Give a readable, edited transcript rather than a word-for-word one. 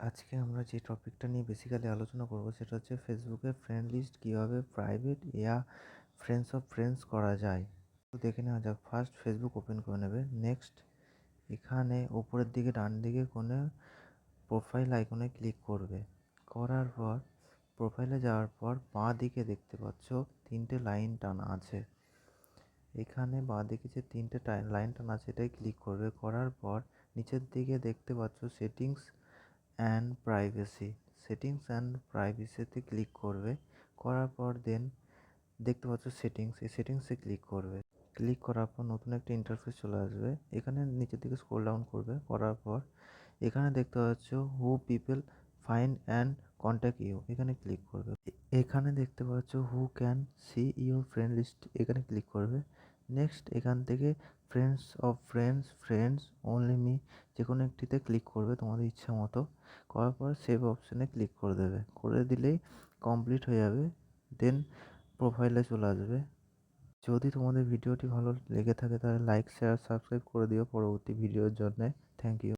আজকে আমরা যে টপিকটা নিয়ে বেসিক্যালি আলোচনা করব সেটা হচ্ছে ফেসবুকে ফ্রেন্ড লিস্ট কীভাবে প্রাইভেট ফ্রেন্ডস অফ ফ্রেন্ডস করা যায়। তো দেখে নেওয়া যাক। ফার্স্ট ফেসবুক ওপেন করে নেবে। নেক্সট এখানে উপরের দিকে ডান দিকে কোণে প্রোফাইল আইকনে ক্লিক করবে। করার পর প্রোফাইলে যাওয়ার পর বাঁ দিকে দেখতে পাচ্ছ 3টে লাইন টানা আছে। এখানে বাঁ দিকে যে 3টে লাইন টানা আছে এটাই ক্লিক করবে। করার পর নিচের দিকে দেখতে পাচ্ছ সেটিংস অ্যান্ড প্রাইভেসিতে ক্লিক করবে। করার পর দেন দেখতে পাচ্ছ এই সেটিংসে ক্লিক করবে। ক্লিক করার পর নতুন একটা ইন্টারফেস চলে আসবে। এখানে নিচের দিকে স্ক্রল ডাউন করবে। করার পর এখানে দেখতে পাচ্ছ who people find and contact you, এখানে ক্লিক করবে। এখানে দেখতে পাচ্ছ who can see your friend list, এখানে ক্লিক করবে। নেক্সট এখান থেকে friends of friends only me, যে কোনো একটিতে ক্লিক করবে তোমাদের ইচ্ছা মতো। করার পর সেভ অপশানে ক্লিক করে দেবে। করে দিলেই কমপ্লিট হয়ে যাবে। দেন প্রোফাইলে চলে আসবে। যদি তোমাদের ভিডিওটি ভালো লেগে থাকে তাহলে লাইক শেয়ার সাবস্ক্রাইব করে দিও পরবর্তী ভিডিওর জন্যে। Thank you.